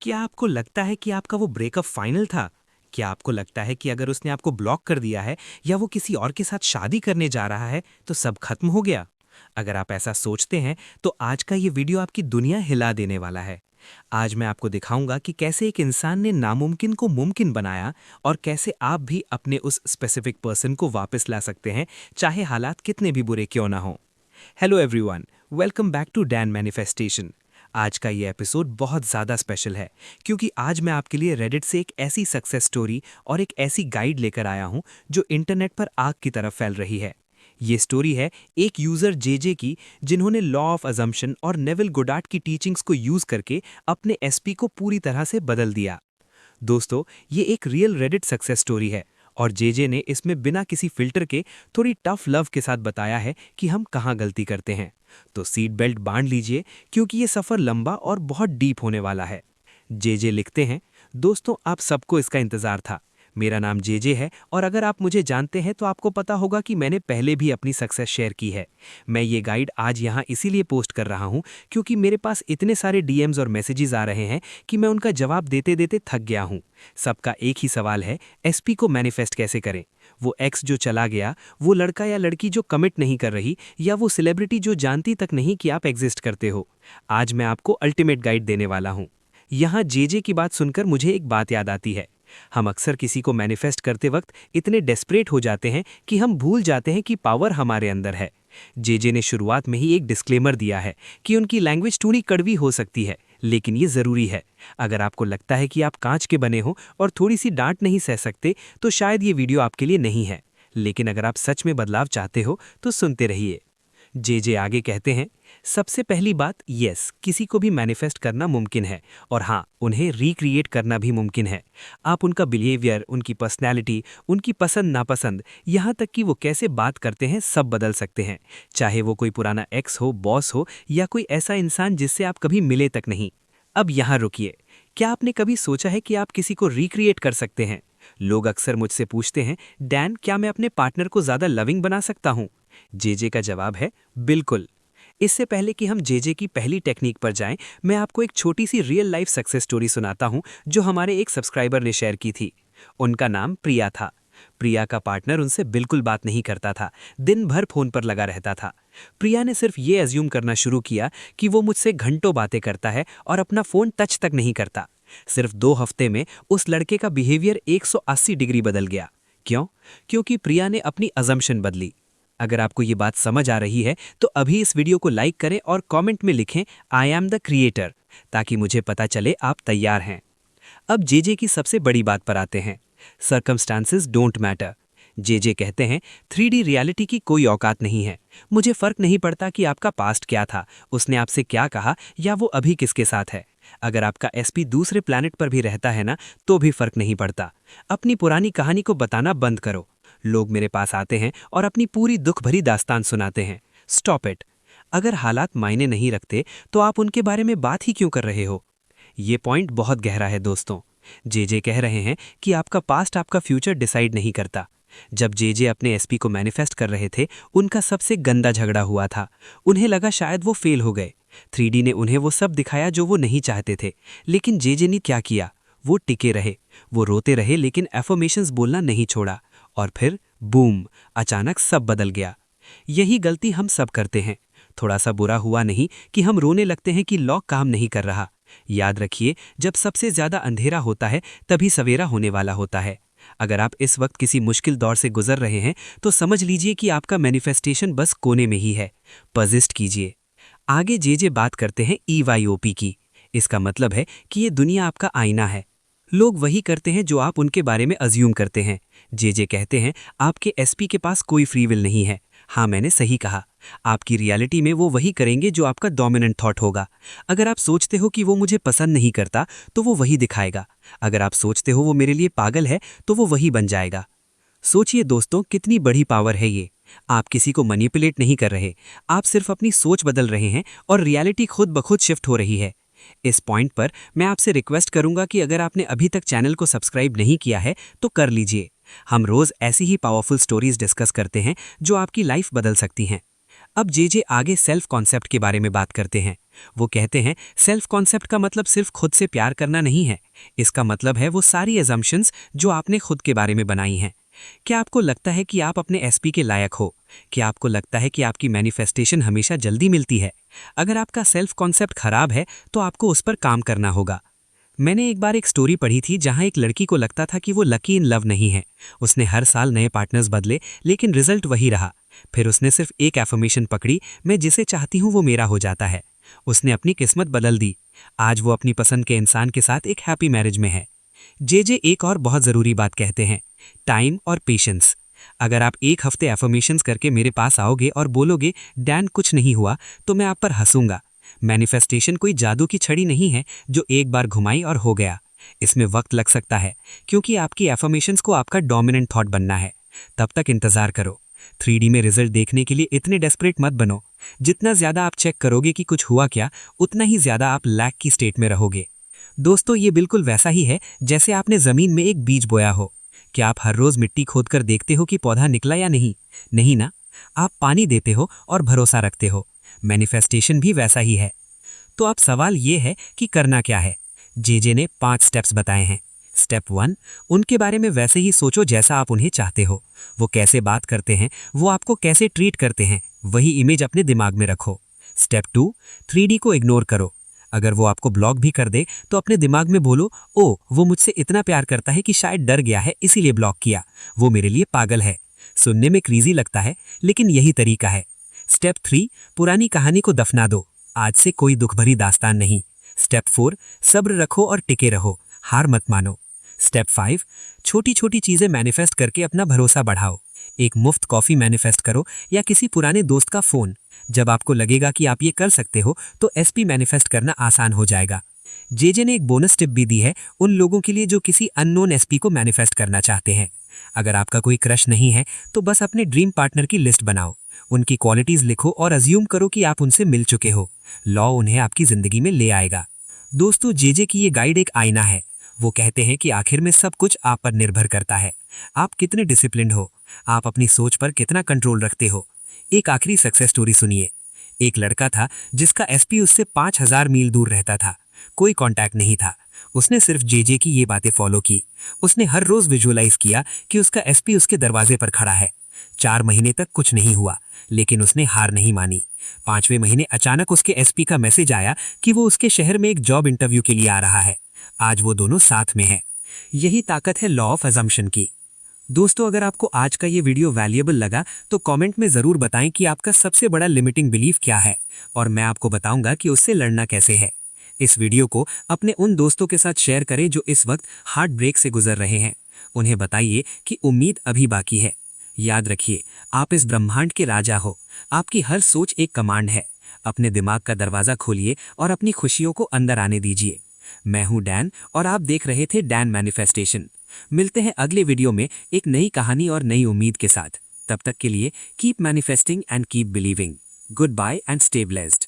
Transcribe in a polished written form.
क्या आपको लगता है कि आपका वो ब्रेकअप फाइनल था? क्या आपको लगता है कि अगर उसने आपको ब्लॉक कर दिया है या वो किसी और के साथ शादी करने जा रहा है तो सब खत्म हो गया? अगर आप ऐसा सोचते हैं तो आज का ये वीडियो आपकी दुनिया हिला देने वाला है। आज मैं आपको दिखाऊंगा कि कैसे एक इंसान ने नामुमकिन को मुमकिन बनाया और कैसे आप भी अपने उस स्पेसिफिक पर्सन को वापस ला सकते हैं, चाहे हालात कितने भी बुरे क्यों ना हों। Hello everyone, welcome back to Dan manifestation. आज का ये एपिसोड बहुत ज़्यादा स्पेशल है क्योंकि आज मैं आपके लिए रेडिट से एक ऐसी सक्सेस स्टोरी और एक ऐसी गाइड लेकर आया हूं जो इंटरनेट पर आग की तरफ फैल रही है। ये स्टोरी है एक यूज़र जेजे की, जिन्होंने लॉ ऑफ अजम्पशन और नेविल गोडार्ड की टीचिंग्स को यूज़ करके अपने एसपी को पूरी तरह से बदल दिया। दोस्तों, ये एक रियल रेडिट सक्सेस स्टोरी है और जेजे ने इसमें बिना किसी फिल्टर के थोड़ी टफ लव के साथ बताया है कि हम कहाँ गलती करते हैं। तो सीट बेल्ट बांध लीजिए क्योंकि ये सफ़र लंबा और बहुत डीप होने वाला है। जेजे लिखते हैं, दोस्तों आप सबको इसका इंतज़ार था। मेरा नाम जेजे है और अगर आप मुझे जानते हैं तो आपको पता होगा कि मैंने पहले भी अपनी सक्सेस शेयर की है। मैं ये गाइड आज यहाँ इसीलिए पोस्ट कर रहा हूँ क्योंकि मेरे पास इतने सारे डीएम्स और मैसेजेस आ रहे हैं कि मैं उनका जवाब देते देते थक गया हूँ। सबका एक ही सवाल है, एसपी को मैनिफेस्ट कैसे करें? वो एक्स जो चला गया, वो लड़का या लड़की जो कमिट नहीं कर रही, या वो सेलिब्रिटी जो जानती तक नहीं कि आप एग्जिस्ट करते हो। आज मैं आपको अल्टीमेट गाइड देने वाला हूँ। यहाँ जेजे की बात सुनकर मुझे एक बात याद आती है। हम अक्सर किसी को मैनिफेस्ट करते वक्त इतने डेस्परेट हो जाते हैं कि हम भूल जाते हैं कि पावर हमारे अंदर है। जेजे ने शुरुआत में ही एक डिस्क्लेमर दिया है कि उनकी लैंग्वेज थोड़ी कड़वी हो सकती है, लेकिन ये ज़रूरी है। अगर आपको लगता है कि आप कांच के बने हो और थोड़ी सी डांट नहीं सह सकते तो शायद ये वीडियो आपके लिए नहीं है, लेकिन अगर आप सच में बदलाव चाहते हो तो सुनते रहिए। जेजे आगे कहते हैं, सबसे पहली बात, यस, किसी को भी मैनिफेस्ट करना मुमकिन है और हाँ, उन्हें रिक्रिएट करना भी मुमकिन है। आप उनका बिहेवियर, उनकी पर्सनैलिटी, उनकी पसंद नापसंद, यहाँ तक कि वो कैसे बात करते हैं, सब बदल सकते हैं। चाहे वो कोई पुराना एक्स हो, बॉस हो या कोई ऐसा इंसान जिससे आप कभी मिले तक नहीं। अब यहाँ रुकिए, क्या आपने कभी सोचा है कि आप किसी को रिक्रिएट कर सकते हैं? लोग अक्सर मुझसे पूछते हैं, डैन क्या मैं अपने पार्टनर को ज़्यादा लविंग बना सकता हूँ? जेजे का जवाब है, बिल्कुल। इससे पहले कि हम जेजे की पहली टेक्निक पर जाएं, मैं आपको एक छोटी सी रियल लाइफ सक्सेस स्टोरी सुनाता हूं जो हमारे एक सब्सक्राइबर ने शेयर की थी। उनका नाम प्रिया था। प्रिया का पार्टनर उनसे बिल्कुल बात नहीं करता था, दिन भर फोन पर लगा रहता था। प्रिया ने सिर्फ ये अज्यूम करना शुरू किया कि वो मुझसे घंटों बातें करता है और अपना फोन टच तक नहीं करता। सिर्फ 2 हफ्ते में उस लड़के का बिहेवियर 180 डिग्री बदल गया। क्यों? क्योंकि प्रिया ने अपनी अजम्पशन बदली। अगर आपको ये बात समझ आ रही है तो अभी इस वीडियो को लाइक करें और कमेंट में लिखें, आई एम द क्रिएटर, ताकि मुझे पता चले आप तैयार हैं। अब जेजे की सबसे बड़ी बात पर आते हैं, सर्कमस्टांसेस डोंट मैटर। जेजे कहते हैं, 3D रियलिटी की कोई औकात नहीं है। मुझे फर्क नहीं पड़ता कि आपका पास्ट क्या था, उसने आपसे क्या कहा या वो अभी किसके साथ है। अगर आपका एसपी दूसरे प्लैनेट पर भी रहता है ना, तो भी फर्क नहीं पड़ता। अपनी पुरानी कहानी को बताना बंद करो। लोग मेरे पास आते हैं और अपनी पूरी दुख भरी दास्तान सुनाते हैं। Stop it. अगर हालात मायने नहीं रखते तो आप उनके बारे में बात ही क्यों कर रहे हो? ये पॉइंट बहुत गहरा है दोस्तों। जेजे कह रहे हैं कि आपका पास्ट आपका फ्यूचर डिसाइड नहीं करता। जब जेजे अपने एसपी को मैनिफेस्ट कर रहे थे, उनका सबसे गंदा झगड़ा हुआ था। उन्हें लगा शायद वो फेल हो गए। 3D ने उन्हें वो सब दिखाया जो वो नहीं चाहते थे, लेकिन जेजे ने क्या किया? वो टिके रहे, वो रोते रहे, लेकिन एफर्मेशंस बोलना नहीं छोड़ा। और फिर बूम, अचानक सब बदल गया। यही गलती हम सब करते हैं। थोड़ा सा बुरा हुआ नहीं कि हम रोने लगते हैं कि लॉक काम नहीं कर रहा। याद रखिए, जब सबसे ज्यादा अंधेरा होता है तभी सवेरा होने वाला होता है। अगर आप इस वक्त किसी मुश्किल दौर से गुजर रहे हैं तो समझ लीजिए कि आपका मैनिफेस्टेशन बस कोने में ही है। पर्सिस्ट कीजिए। आगे जेजे बात करते हैं EYOP की। इसका मतलब है कि ये दुनिया आपका आईना है। लोग वही करते हैं जो आप उनके बारे में अज्यूम करते हैं। जेजे कहते हैं, आपके एसपी के पास कोई फ्री विल नहीं है। हाँ, मैंने सही कहा। आपकी रियलिटी में वो वही करेंगे जो आपका डोमिनेंट थॉट होगा। अगर आप सोचते हो कि वो मुझे पसंद नहीं करता तो वो वही दिखाएगा। अगर आप सोचते हो वो मेरे लिए पागल है तो वो वही बन जाएगा। सोचिए दोस्तों, कितनी बड़ी पावर है ये। आप किसी को मैनिपुलेट नहीं कर रहे, आप सिर्फ अपनी सोच बदल रहे हैं और रियलिटी खुद ब खुद शिफ्ट हो रही है। इस पॉइंट पर मैं आपसे रिक्वेस्ट करूंगा कि अगर आपने अभी तक चैनल को सब्सक्राइब नहीं किया है तो कर लीजिए। हम रोज ऐसी ही पावरफुल स्टोरीज डिस्कस करते हैं जो आपकी लाइफ बदल सकती हैं। अब जे आगे सेल्फ कॉन्सेप्ट के बारे में बात करते हैं। वो कहते हैं सेल्फ कॉन्सेप्ट का मतलब सिर्फ खुद से प्यार करना नहीं है। इसका मतलब है वो सारी एजम्पशंस जो आपने खुद के बारे में बनाई हैं। क्या आपको लगता है कि आप अपने एसपी के लायक हो? क्या आपको लगता है कि आपकी मैनिफेस्टेशन हमेशा जल्दी मिलती है? अगर आपका सेल्फ कॉन्सेप्ट खराब है तो आपको उस पर काम करना होगा। मैंने एक बार एक स्टोरी पढ़ी थी जहां एक लड़की को लगता था कि वो लकी इन लव नहीं है। उसने हर साल नए पार्टनर्स बदले लेकिन रिजल्ट वही रहा। फिर उसने सिर्फ एक एफर्मेशन पकड़ी, मैं जिसे चाहती हूं वो मेरा हो जाता है। उसने अपनी किस्मत बदल दी। आज वो अपनी पसंद के इंसान के साथ एक हैप्पी मैरिज में है। जे एक और बहुत ज़रूरी बात कहते हैं, टाइम और पेशेंस। अगर आप एक हफ्ते एफर्मेशंस करके मेरे पास आओगे और बोलोगे डैन कुछ नहीं हुआ, तो मैं आप पर हंसूंगा। मैनिफेस्टेशन कोई जादू की छड़ी नहीं है जो एक बार घुमाई और हो गया। इसमें वक्त लग सकता है क्योंकि आपकी एफर्मेशंस को आपका डोमिनेंट थॉट बनना है। तब तक इंतजार करो। 3D में रिजल्ट देखने के लिए इतने डेस्परेट मत बनो। जितना ज्यादा आप चेक करोगे कि कुछ हुआ क्या, उतना ही ज्यादा आप लैक की स्टेट में रहोगे। दोस्तों, ये बिल्कुल वैसा ही है जैसे आपने जमीन में एक बीज बोया हो। क्या आप हर रोज मिट्टी खोदकर देखते हो कि पौधा निकला या नहीं? नहीं ना। आप पानी देते हो और भरोसा रखते हो। मैनिफेस्टेशन भी वैसा ही है। तो अब सवाल ये है कि करना क्या है। जे ने 5 स्टेप्स बताए हैं। स्टेप 1, उनके बारे में वैसे ही सोचो जैसा आप उन्हें चाहते हो। वो कैसे बात करते हैं, वो आपको कैसे ट्रीट करते हैं, वही इमेज अपने दिमाग में रखो। स्टेप 2, 3D को इग्नोर करो। अगर वो आपको ब्लॉक भी कर दे तो अपने दिमाग में बोलो, ओ वो मुझसे इतना प्यार करता है कि शायद डर गया है इसीलिए ब्लॉक किया, वो मेरे लिए पागल है। सुनने में क्रीजी लगता है लेकिन यही तरीका है। स्टेप 3, पुरानी कहानी को दफना दो। आज से कोई दुख भरी दास्तान नहीं। स्टेप 4, सब्र रखो और टिके रहो, हार मत मानो। स्टेप 5, छोटी छोटी चीजें मैनिफेस्ट करके अपना भरोसा बढ़ाओ। एक मुफ्त कॉफी मैनिफेस्ट करो या किसी पुराने दोस्त का फोन। जब आपको लगेगा कि आप ये कर सकते हो तो एसपी मैनिफेस्ट करना आसान हो जाएगा। जे ने एक बोनस टिप भी दी है उन लोगों के लिए जो किसी अननोन एसपी को मैनिफेस्ट करना चाहते हैं। अगर आपका कोई क्रश नहीं है तो बस अपने ड्रीम पार्टनर की लिस्ट बनाओ, उनकी क्वालिटीज लिखो और अज्यूम करो कि आप उनसे मिल चुके हो। लॉ उन्हें आपकी जिंदगी में ले आएगा। दोस्तों, जे की ये गाइड एक आईना है। वो कहते हैं कि आखिर में सब कुछ आप पर निर्भर करता है। आप कितने डिसिप्लिन्ड हो, आप अपनी सोच पर कितना कंट्रोल रखते हो। एक आखिरी सक्सेस स्टोरी सुनिए। एक लड़का था जिसका एसपी उससे 5000 मील दूर रहता था। कोई कांटेक्ट नहीं था। उसने सिर्फ जे की ये बातें फॉलो की। उसने हर रोज विजुअलाइज किया कि उसका एसपी उसके दरवाजे पर खड़ा है। 4 महीने तक कुछ नहीं हुआ, लेकिन उसने हार नहीं मानी। 5वें महीने अचानक उसके एसपी का मैसेज आया कि वो उसके शहर में एक जॉब इंटरव्यू के लिए आ रहा है। आज वो दोनों साथ में हैं। यही ताकत है लॉ ऑफ अजम्पशन की। दोस्तों, अगर आपको आज का ये वीडियो वैल्यूएबल लगा तो कमेंट में जरूर बताएं कि आपका सबसे बड़ा लिमिटिंग बिलीफ क्या है, और मैं आपको बताऊंगा कि उससे लड़ना कैसे है। इस वीडियो को अपने उन दोस्तों के साथ शेयर करें जो इस वक्त हार्ट ब्रेक से गुजर रहे हैं। उन्हें बताइए कि उम्मीद अभी बाकी है। याद रखिए, आप इस ब्रह्मांड के राजा हो। आपकी हर सोच एक कमांड है। अपने दिमाग का दरवाजा खोलिए और अपनी खुशियों को अंदर आने दीजिए। मैं हूं डैन और आप देख रहे थे डैन मैनिफेस्टेशन। मिलते हैं अगले वीडियो में एक नई कहानी और नई उम्मीद के साथ। तब तक के लिए keep manifesting and keep believing. Good bye and stay blessed.